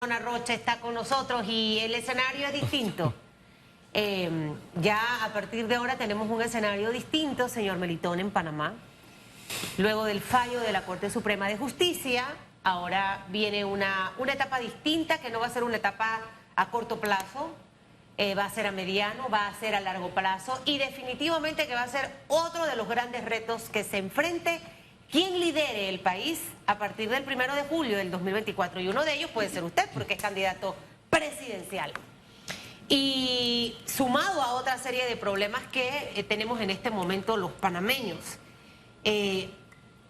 Rosana Rocha está con nosotros y el escenario es distinto. Ya a partir de ahora tenemos un escenario distinto, señor Melitón, en Panamá. Luego del fallo de la Corte Suprema de Justicia, ahora viene una etapa distinta, que no va a ser una etapa a corto plazo, va a ser a mediano, va a ser a largo plazo y definitivamente que va a ser otro de los grandes retos que se enfrente quien lidere el país a partir del 1 de julio del 2024. Y uno de ellos puede ser usted, porque es candidato presidencial. Y sumado a otra serie de problemas que tenemos en este momento los panameños.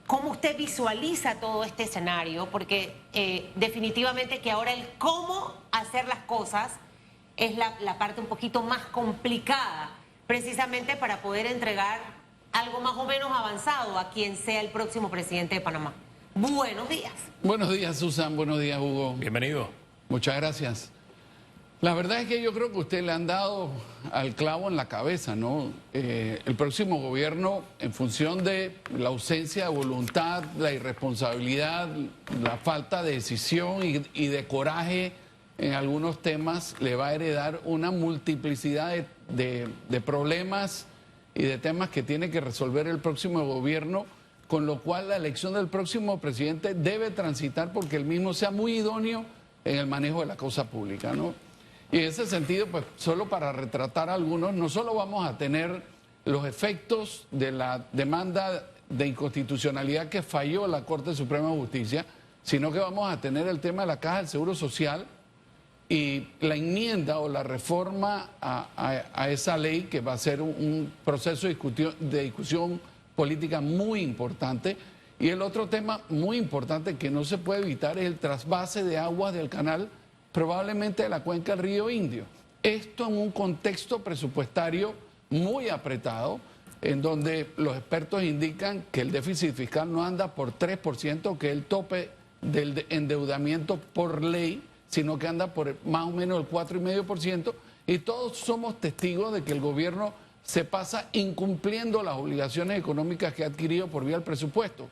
¿Cómo usted visualiza todo este escenario? Porque definitivamente que ahora el cómo hacer las cosas es la parte un poquito más complicada, precisamente para poder entregar algo más o menos avanzado a quien sea el próximo presidente de Panamá. Buenos días. Buenos días, Susan. Buenos días, Hugo. Bienvenido. Muchas gracias. La verdad es que yo creo que usted le han dado al clavo en la cabeza, ¿no? El próximo gobierno, en función de la ausencia de voluntad, la irresponsabilidad, la falta de decisión y de coraje en algunos temas, le va a heredar una multiplicidad de problemas y de temas que tiene que resolver el próximo gobierno, con lo cual la elección del próximo presidente debe transitar porque el mismo sea muy idóneo en el manejo de la cosa pública, ¿no? Y en ese sentido, pues solo para retratar algunos, no solo vamos a tener los efectos de la demanda de inconstitucionalidad que falló la Corte Suprema de Justicia, sino que vamos a tener el tema de la Caja del Seguro Social y la enmienda o la reforma a esa ley, que va a ser un proceso de discusión política muy importante. Y el otro tema muy importante que no se puede evitar es el trasvase de aguas del canal, probablemente de la cuenca del río Indio. Esto en un contexto presupuestario muy apretado, en donde los expertos indican que el déficit fiscal no anda por 3%, que es el tope del endeudamiento por ley, sino que anda por más o menos el 4,5%, y todos somos testigos de que el gobierno se pasa incumpliendo las obligaciones económicas que ha adquirido por vía del presupuesto.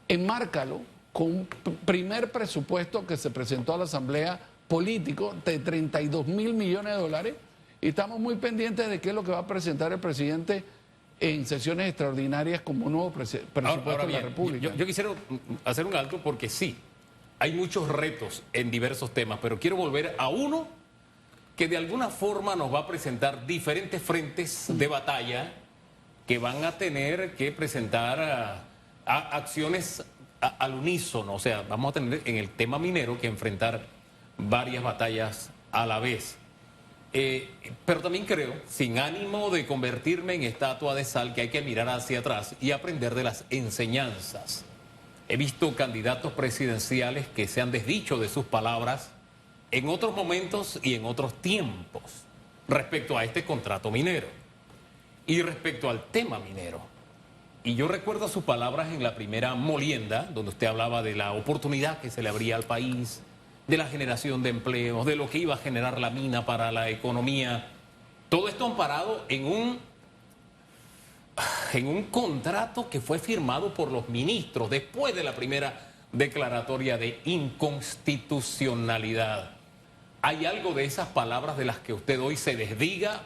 Enmárcalo con un primer presupuesto que se presentó a la Asamblea político de 32.000 millones de dólares, y estamos muy pendientes de qué es lo que va a presentar el presidente en sesiones extraordinarias como un nuevo presupuesto de la República. Yo quisiera hacer un alto porque sí, hay muchos retos en diversos temas, pero quiero volver a uno que de alguna forma nos va a presentar diferentes frentes de batalla que van a tener que presentar acciones al unísono. O sea, vamos a tener en el tema minero que enfrentar varias batallas a la vez. Pero también creo, sin ánimo de convertirme en estatua de sal, que hay que mirar hacia atrás y aprender de las enseñanzas. He visto candidatos presidenciales que se han desdicho de sus palabras en otros momentos y en otros tiempos respecto a este contrato minero y respecto al tema minero. Y yo recuerdo sus palabras en la primera molienda, donde usted hablaba de la oportunidad que se le abría al país, de la generación de empleos, de lo que iba a generar la mina para la economía. Todo esto amparado en un contrato que fue firmado por los ministros después de la primera declaratoria de inconstitucionalidad. ¿Hay algo de esas palabras de las que usted hoy se desdiga?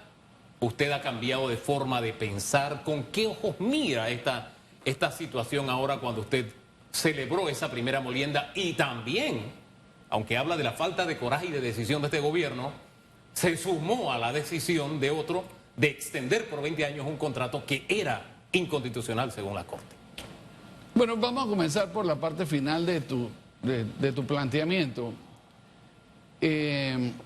¿Usted ha cambiado de forma de pensar? ¿Con qué ojos mira esta situación ahora cuando usted celebró esa primera molienda? Y también, aunque habla de la falta de coraje y de decisión de este gobierno, se sumó a la decisión de otro de extender por 20 años un contrato que era inconstitucional según la Corte. Bueno, vamos a comenzar por la parte final de tu planteamiento.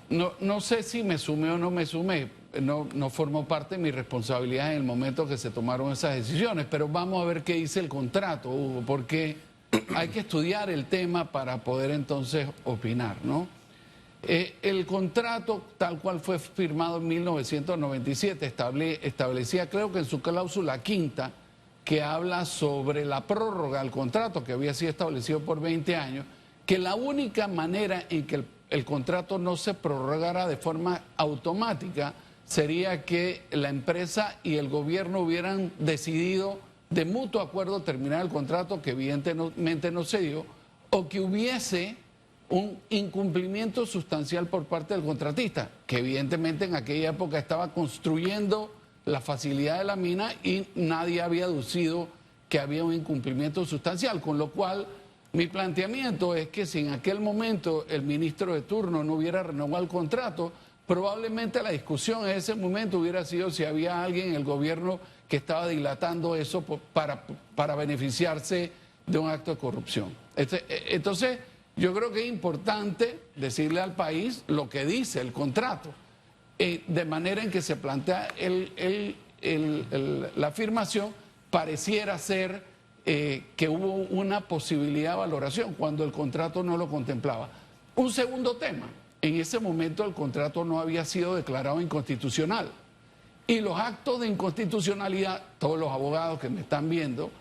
No sé si me sumé o no me sumé, no formó parte de mi responsabilidad en el momento que se tomaron esas decisiones, pero vamos a ver qué dice el contrato, Hugo, porque hay que estudiar el tema para poder entonces opinar, ¿no? El contrato, tal cual fue firmado en 1997, establecía, creo que en su cláusula quinta, que habla sobre la prórroga del contrato, que había sido establecido por 20 años, que la única manera en que el contrato no se prorrogara de forma automática sería que la empresa y el gobierno hubieran decidido de mutuo acuerdo terminar el contrato, que evidentemente no se dio, o que hubiese un incumplimiento sustancial por parte del contratista, que evidentemente en aquella época estaba construyendo la facilidad de la mina y nadie había aducido que había un incumplimiento sustancial, con lo cual mi planteamiento es que si en aquel momento el ministro de turno no hubiera renovado el contrato, probablemente la discusión en ese momento hubiera sido si había alguien en el gobierno que estaba dilatando eso para beneficiarse de un acto de corrupción. Entonces, yo creo que es importante decirle al país lo que dice el contrato, de manera en que se plantea la afirmación, pareciera ser que hubo una posibilidad de valoración cuando el contrato no lo contemplaba. Un segundo tema, en ese momento el contrato no había sido declarado inconstitucional y los actos de inconstitucionalidad, todos los abogados que me están viendo,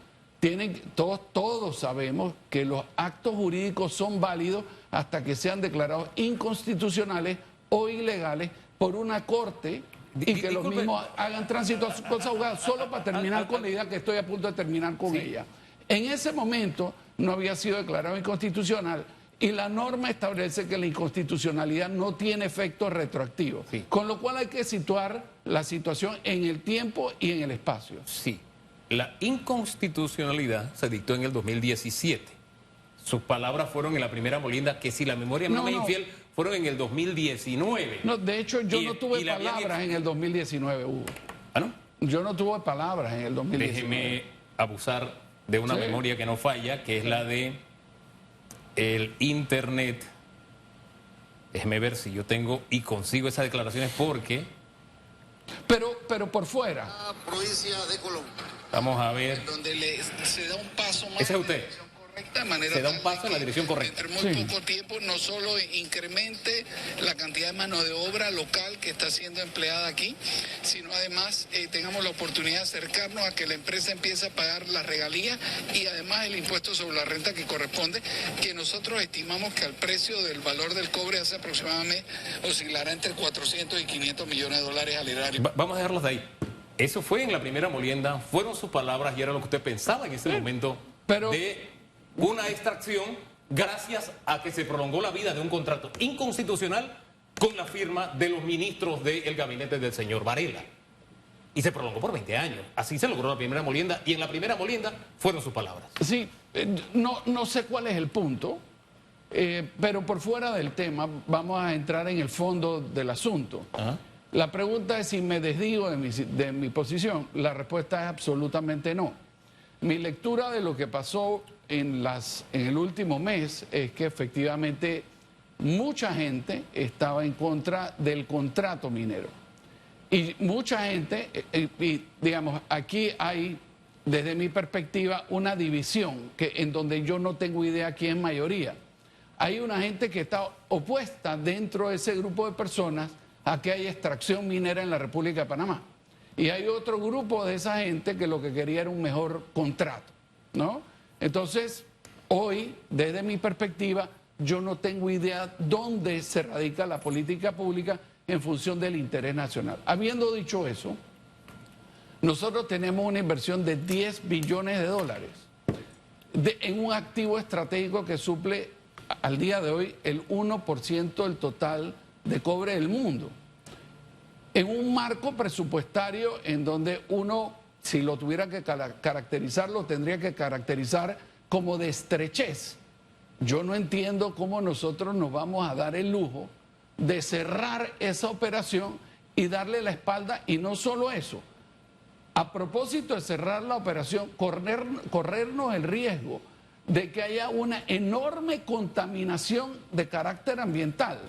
todos sabemos que los actos jurídicos son válidos hasta que sean declarados inconstitucionales o ilegales por una corte y que los mismos hagan tránsito a sus cosas abogadas, solo para terminar con la idea que estoy a punto de terminar con ella. En ese momento no había sido declarado inconstitucional y la norma establece que la inconstitucionalidad no tiene efecto retroactivo, con lo cual hay que situar la situación en el tiempo y en el espacio. Sí. La inconstitucionalidad se dictó en el 2017. Sus palabras fueron en la primera molienda, que si la memoria no me es infiel, fueron en el 2019. No, de hecho, yo no tuve palabras en el 2019, Hugo. ¿Ah, no? Yo no tuve palabras en el 2019. Déjeme abusar de una memoria que no falla, que es la de el Internet. Déjeme ver si yo tengo y consigo esas declaraciones porque... Pero por fuera. Provincia de Colombia. Vamos a ver. Donde se da un paso más. Ese es usted. Se da un paso en la dirección correcta. En muy poco tiempo no solo incremente la cantidad de mano de obra local que está siendo empleada aquí, sino además tengamos la oportunidad de acercarnos a que la empresa empiece a pagar las regalías y además el impuesto sobre la renta que corresponde, que nosotros estimamos que al precio del valor del cobre hace aproximadamente oscilará entre 400 y 500 millones de dólares al erario. Vamos a dejarlos de ahí. Eso fue en la primera molienda, fueron sus palabras y era lo que usted pensaba en ese momento de una extracción gracias a que se prolongó la vida de un contrato inconstitucional con la firma de los ministros del gabinete del señor Varela. Y se prolongó por 20 años. Así se logró la primera molienda y en la primera molienda fueron sus palabras. Sí, no sé cuál es el punto, pero por fuera del tema vamos a entrar en el fondo del asunto. Ajá. La pregunta es si me desdigo de mi posición. La respuesta es absolutamente no. Mi lectura de lo que pasó en el último mes es que efectivamente mucha gente estaba en contra del contrato minero. Y mucha gente, digamos, aquí hay, desde mi perspectiva, una división en donde yo no tengo idea quién es mayoría. Hay una gente que está opuesta dentro de ese grupo de personas a que haya extracción minera en la República de Panamá. Y hay otro grupo de esa gente que lo que quería era un mejor contrato, ¿no? Entonces, hoy, desde mi perspectiva, yo no tengo idea dónde se radica la política pública en función del interés nacional. Habiendo dicho eso, nosotros tenemos una inversión de 10 billones de dólares en un activo estratégico que suple al día de hoy el 1% del total de cobre del mundo, en un marco presupuestario en donde uno, si lo tuviera que caracterizar, lo tendría que caracterizar como de estrechez. Yo no entiendo cómo nosotros nos vamos a dar el lujo de cerrar esa operación y darle la espalda, y no solo eso, a propósito de cerrar la operación, corrernos el riesgo de que haya una enorme contaminación de carácter ambiental.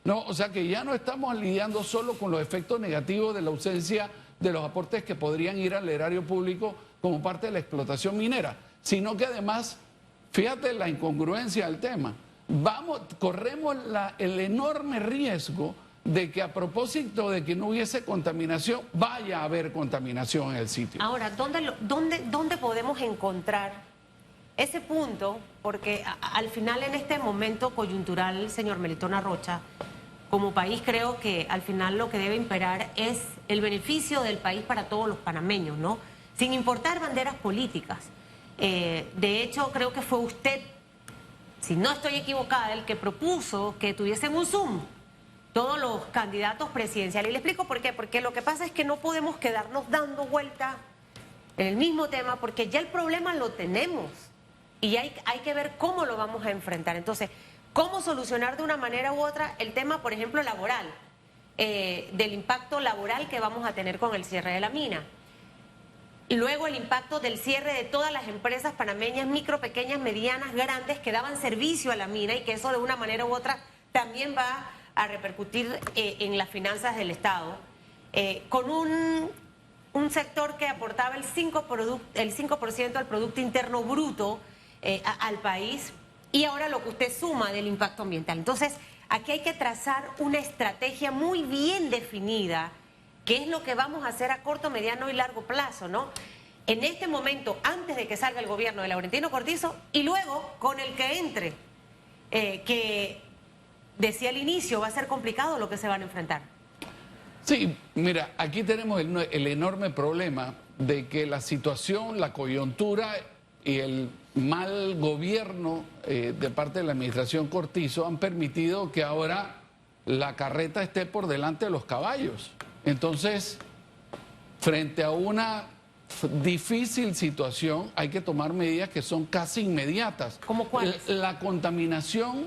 No, o sea que ya no estamos lidiando solo con los efectos negativos de la ausencia de los aportes que podrían ir al erario público como parte de la explotación minera, sino que además, fíjate la incongruencia del tema, corremos el enorme riesgo de que a propósito de que no hubiese contaminación, vaya a haber contaminación en el sitio. Ahora, ¿dónde podemos encontrar ese punto? Porque al final, en este momento coyuntural, señor Melitón Arrocha, como país creo que al final lo que debe imperar es el beneficio del país para todos los panameños, ¿no? Sin importar banderas políticas. De hecho, creo que fue usted si no estoy equivocada, el que propuso que tuviesen un Zoom todos los candidatos presidenciales. Y le explico por qué. Porque lo que pasa es que no podemos quedarnos dando vuelta en el mismo tema, porque ya el problema lo tenemos y hay que ver cómo lo vamos a enfrentar. Entonces, cómo solucionar de una manera u otra el tema, por ejemplo, laboral, del impacto laboral que vamos a tener con el cierre de la mina. Y luego el impacto del cierre de todas las empresas panameñas, micro, pequeñas, medianas, grandes, que daban servicio a la mina, y que eso de una manera u otra también va a repercutir en las finanzas del Estado, con un sector que aportaba el 5% al Producto Interno Bruto al país, y ahora lo que usted suma del impacto ambiental. Entonces, aquí hay que trazar una estrategia muy bien definida, que es lo que vamos a hacer a corto, mediano y largo plazo, ¿no? En este momento, antes de que salga el gobierno de Laurentino Cortizo, y luego con el que entre, que decía al inicio, va a ser complicado lo que se van a enfrentar. Sí, mira, aquí tenemos el enorme problema de que la situación, la coyuntura y el mal gobierno de parte de la administración Cortizo han permitido que ahora la carreta esté por delante de los caballos. Entonces, frente a una difícil situación, hay que tomar medidas que son casi inmediatas. ¿Cómo cuáles? La contaminación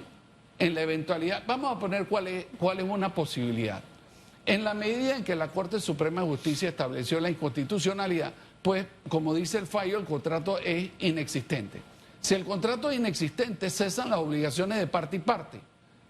en la eventualidad. Vamos a poner cuál es una posibilidad. En la medida en que la Corte Suprema de Justicia estableció la inconstitucionalidad, pues, como dice el fallo, el contrato es inexistente. Si el contrato es inexistente, cesan las obligaciones de parte y parte.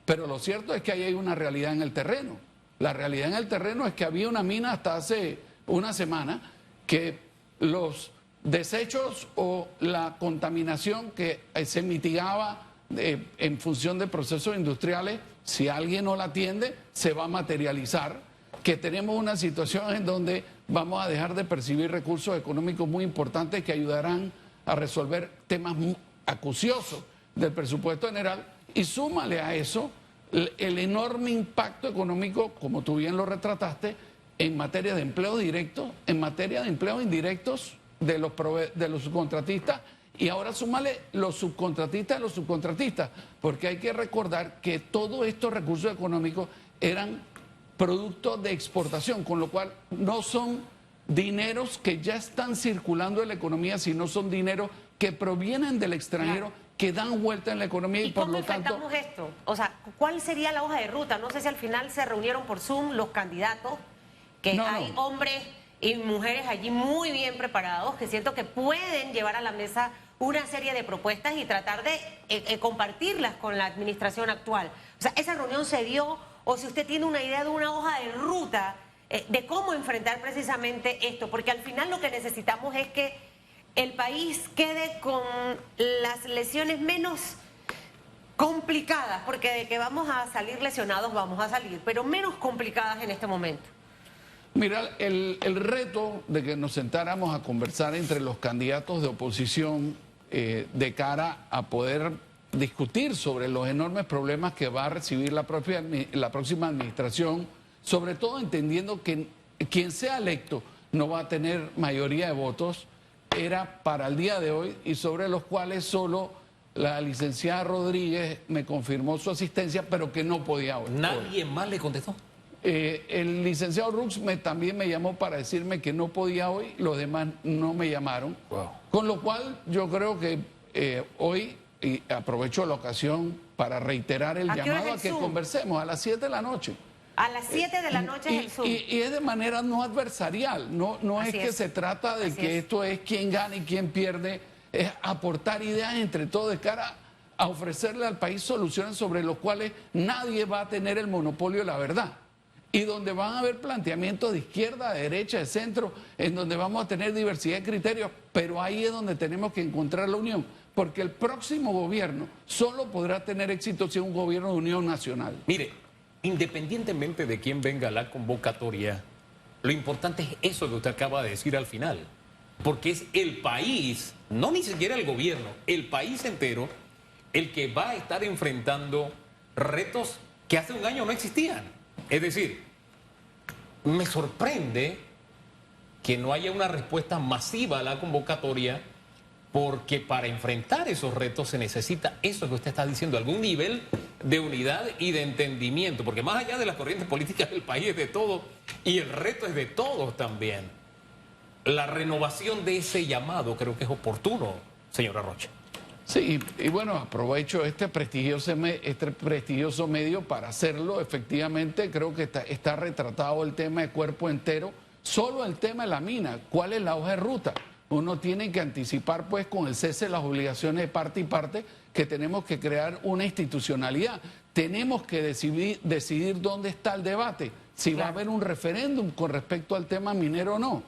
Pero lo cierto es que ahí hay una realidad en el terreno. La realidad en el terreno es que había una mina hasta hace una semana que los desechos o la contaminación que se mitigaba en función de procesos industriales, si alguien no la atiende, se va a materializar, que tenemos una situación en donde vamos a dejar de percibir recursos económicos muy importantes que ayudarán a resolver temas muy acuciosos del presupuesto general, y súmale a eso el enorme impacto económico, como tú bien lo retrataste, en materia de empleo directo, en materia de empleos indirectos de los subcontratistas, y ahora súmale los subcontratistas de los subcontratistas, porque hay que recordar que todos estos recursos económicos eran producto de exportación, con lo cual no son dineros que ya están circulando en la economía, sino son dineros que provienen del extranjero, que dan vuelta en la economía y por lo tanto... ¿Cómo enfrentamos esto? O sea, ¿cuál sería la hoja de ruta? No sé si al final se reunieron por Zoom los candidatos, que hay hombres y mujeres allí muy bien preparados, que siento que pueden llevar a la mesa una serie de propuestas y tratar de compartirlas con la administración actual. O sea, ¿esa reunión se dio? O si usted tiene una idea de una hoja de ruta de cómo enfrentar precisamente esto, porque al final lo que necesitamos es que el país quede con las lesiones menos complicadas, porque de que vamos a salir lesionados, vamos a salir, pero menos complicadas en este momento. Mira, el reto de que nos sentáramos a conversar entre los candidatos de oposición de cara a poder discutir sobre los enormes problemas que va a recibir la próxima administración, sobre todo entendiendo que quien sea electo no va a tener mayoría de votos, era para el día de hoy, y sobre los cuales solo la licenciada Rodríguez me confirmó su asistencia, pero que no podía hoy. ¿Nadie más le contestó? El licenciado Rux también me llamó para decirme que no podía hoy, los demás no me llamaron. Wow. Con lo cual yo creo que hoy, y aprovecho la ocasión para reiterar el llamado a que conversemos a las 7 de la noche. A las 7 de la noche es el Zoom. Y es de manera no adversarial, no es que se trata de que esto es quién gana y quién pierde, es aportar ideas entre todos de cara a ofrecerle al país soluciones sobre los cuales nadie va a tener el monopolio de la verdad. Y donde van a haber planteamientos de izquierda, de derecha, de centro, en donde vamos a tener diversidad de criterios, pero ahí es donde tenemos que encontrar la unión, porque el próximo gobierno solo podrá tener éxito si es un gobierno de unión nacional. Mire, independientemente de quién venga a la convocatoria, lo importante es eso que usted acaba de decir al final, porque es el país, no ni siquiera el gobierno, el país entero, el que va a estar enfrentando retos que hace un año no existían. Es decir, me sorprende que no haya una respuesta masiva a la convocatoria porque para enfrentar esos retos se necesita eso que usted está diciendo, algún nivel de unidad y de entendimiento, porque más allá de las corrientes políticas del país es de todo y el reto es de todos también. La renovación de ese llamado creo que es oportuno, señora Rocha. Sí, y bueno, aprovecho este prestigioso medio para hacerlo. Efectivamente, creo que está retratado el tema de cuerpo entero, solo el tema de la mina. ¿Cuál es la hoja de ruta? Uno tiene que anticipar, pues, con el cese de las obligaciones de parte y parte, que tenemos que crear una institucionalidad. Tenemos que decidir dónde está el debate, si va a haber un referéndum con respecto al tema minero o no.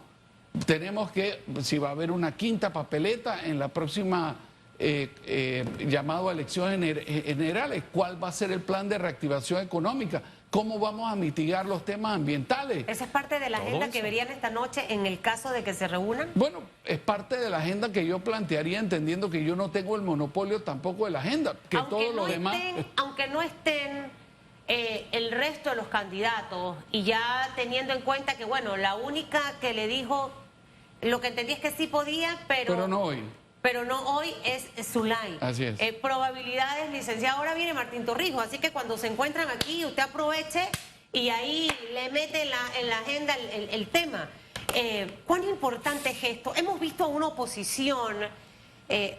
Tenemos que, si va a haber una quinta papeleta en la próxima llamado a elecciones generales, cuál va a ser el plan de reactivación económica, cómo vamos a mitigar los temas ambientales. ¿Esa es parte de la agenda que verían esta noche en el caso de que se reúnan? Bueno, es parte de la agenda que yo plantearía, entendiendo que yo no tengo el monopolio tampoco de la agenda, que todos los demás... Aunque no estén el resto de los candidatos, y ya teniendo en cuenta que, bueno, la única que le dijo, lo que entendí es que sí podía, pero no hoy. Pero no hoy, es Zulay. Así es. Probabilidades, licenciado. Ahora viene Martín Torrijos, así que cuando se encuentran aquí, usted aproveche y ahí le mete en la agenda el tema. ¿Cuán importante es esto? Hemos visto a una oposición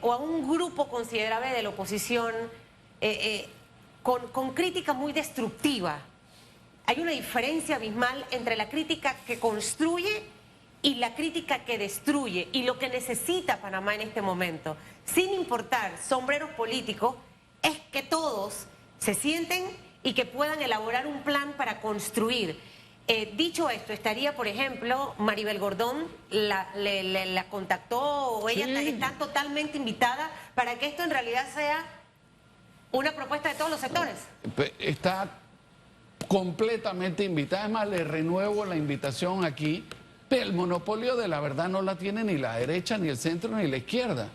o a un grupo considerable de la oposición con crítica muy destructiva. Hay una diferencia abismal entre la crítica que construye y la crítica que destruye, y lo que necesita Panamá en este momento, sin importar sombreros políticos, es que todos se sienten y que puedan elaborar un plan para construir. Dicho esto, estaría, por ejemplo, Maribel Gordón, la contactó, o ella está totalmente invitada para que esto en realidad sea una propuesta de todos los sectores. Está completamente invitada, además le renuevo la invitación aquí. El monopolio de la verdad no la tiene ni la derecha, ni el centro, ni la izquierda.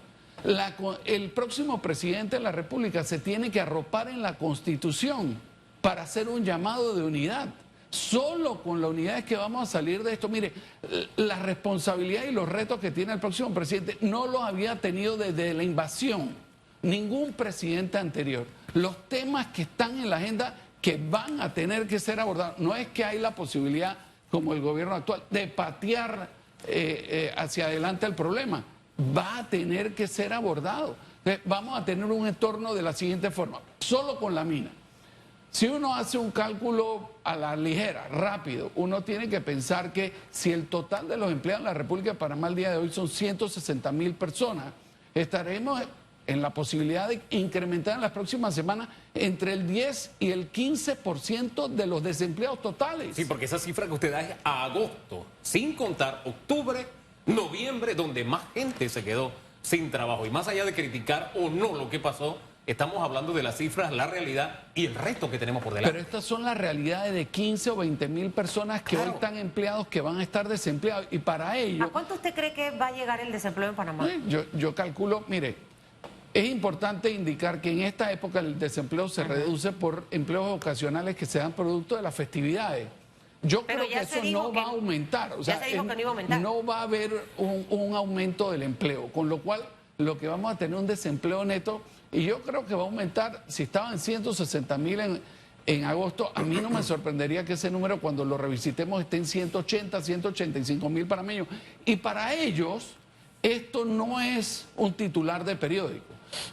El próximo presidente de la República se tiene que arropar en la Constitución para hacer un llamado de unidad. Solo con la unidad es que vamos a salir de esto. Mire, la responsabilidad y los retos que tiene el próximo presidente no los había tenido desde la invasión ningún presidente anterior. Los temas que están en la agenda que van a tener que ser abordados, no es que hay la posibilidad, como el gobierno actual, de patear hacia adelante el problema. Va a tener que ser abordado. Vamos a tener un entorno de la siguiente forma, solo con la mina. Si uno hace un cálculo a la ligera, rápido, uno tiene que pensar que si el total de los empleados en la República de Panamá al día de hoy son 160.000 personas, estaremos en la posibilidad de incrementar en las próximas semanas entre el 10 y el 15% de los desempleados totales. Sí, porque esa cifra que usted da es a agosto, sin contar octubre, noviembre, donde más gente se quedó sin trabajo. Y más allá de criticar o no lo que pasó, estamos hablando de las cifras, la realidad y el reto que tenemos por delante. Pero estas son las realidades de 15 o 20.000 personas que hoy están empleados, que van a estar desempleados. Y para ello... ¿A cuánto usted cree que va a llegar el desempleo en Panamá? Yo calculo, mire... Es importante indicar que en esta época el desempleo se reduce por empleos ocasionales que se dan producto de las festividades. Yo creo que eso no va a aumentar. O sea, ya se dijo que no iba a aumentar. No va a haber un aumento del empleo, con lo cual lo que vamos a tener un desempleo neto, y yo creo que va a aumentar. Si estaban 160.000 en agosto, a mí no me sorprendería que ese número, cuando lo revisitemos, esté en 185.000 panameños. Y para ellos, esto no es un titular de periódico.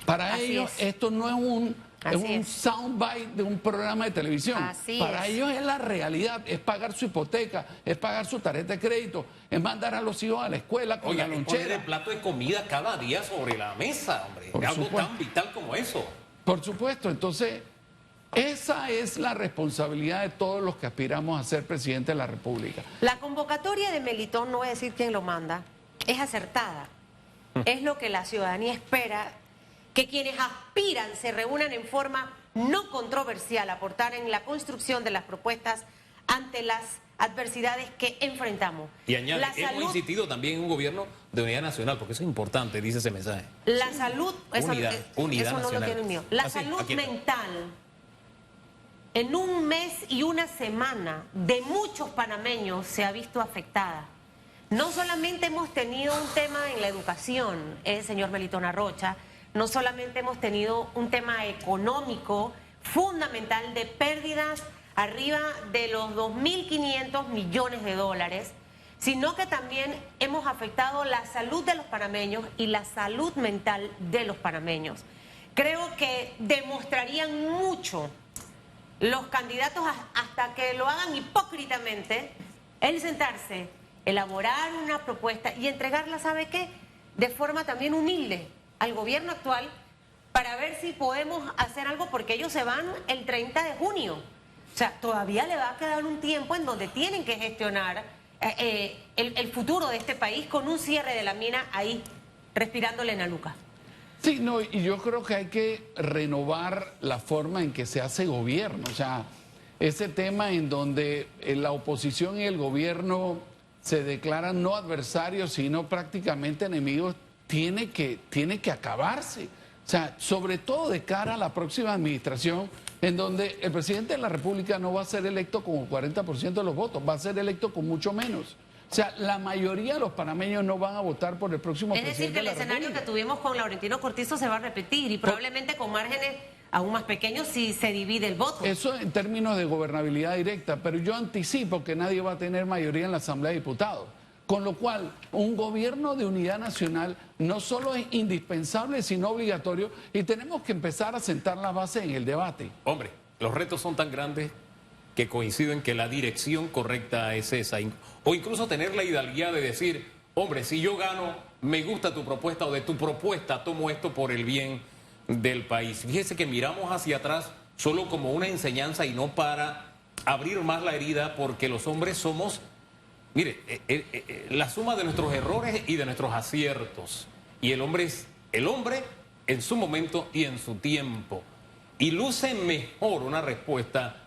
Para ellos esto no es un soundbite de un programa de televisión. Para ellos es la realidad, es pagar su hipoteca, es pagar su tarjeta de crédito, es mandar a los hijos a la escuela con la lonchera. Poner el plato de comida cada día sobre la mesa, hombre. Algo tan vital como eso. Por supuesto, entonces esa es la responsabilidad de todos los que aspiramos a ser presidente de la República. La convocatoria de Melitón, no voy a decir quién lo manda, es acertada. Es lo que la ciudadanía espera, que quienes aspiran se reúnan en forma no controversial, aportar en la construcción de las propuestas ante las adversidades que enfrentamos. Y añade, hemos insistido también en un gobierno de unidad nacional, porque eso es importante, dice ese mensaje. La salud, unidad eso no lo tiene el mío. La salud mental, en un mes y una semana de muchos panameños se ha visto afectada. No solamente hemos tenido un tema en la educación, señor Melitón Arrocha, no solamente hemos tenido un tema económico fundamental de pérdidas arriba de los 2.500 millones de dólares, sino que también hemos afectado la salud de los panameños y la salud mental de los panameños. Creo que demostrarían mucho los candidatos hasta que lo hagan hipócritamente, el sentarse, elaborar una propuesta y entregarla, ¿sabe qué? De forma también humilde al gobierno actual para ver si podemos hacer algo, porque ellos se van el 30 de junio. O sea, todavía le va a quedar un tiempo en donde tienen que gestionar el futuro de este país con un cierre de la mina ahí, respirándole en la nuca. Sí, no, y yo creo que hay que renovar la forma en que se hace gobierno. O sea, ese tema en donde la oposición y el gobierno se declaran no adversarios, sino prácticamente enemigos, tiene que acabarse. O sea, sobre todo de cara a la próxima administración, en donde el presidente de la República no va a ser electo con el 40% de los votos, va a ser electo con mucho menos. O sea, la mayoría de los panameños no van a votar por el próximo presidente de la República. Es decir, que el escenario que tuvimos con Laurentino Cortizo se va a repetir y probablemente con márgenes aún más pequeños si se divide el voto. Eso en términos de gobernabilidad directa, pero yo anticipo que nadie va a tener mayoría en la Asamblea de Diputados. Con lo cual, un gobierno de unidad nacional no solo es indispensable, sino obligatorio, y tenemos que empezar a sentar las bases en el debate. Hombre, los retos son tan grandes que coincido en que la dirección correcta es esa. O incluso tener la hidalguía de decir, hombre, si yo gano, me gusta tu propuesta, o de tu propuesta tomo esto por el bien del país. Fíjese que miramos hacia atrás solo como una enseñanza y no para abrir más la herida, porque los hombres somos, mire, la suma de nuestros errores y de nuestros aciertos. Y el hombre es el hombre en su momento y en su tiempo. Y luce mejor una respuesta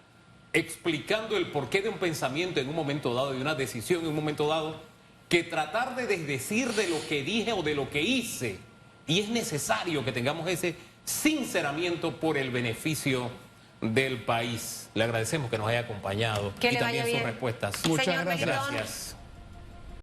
explicando el porqué de un pensamiento en un momento dado, de una decisión en un momento dado, que tratar de desdecir de lo que dije o de lo que hice. Y es necesario que tengamos ese sinceramiento por el beneficio del país. Le agradecemos que nos haya acompañado que y le también vaya sus bien. respuestas. Muchas Señor gracias. Melitón, Gracias.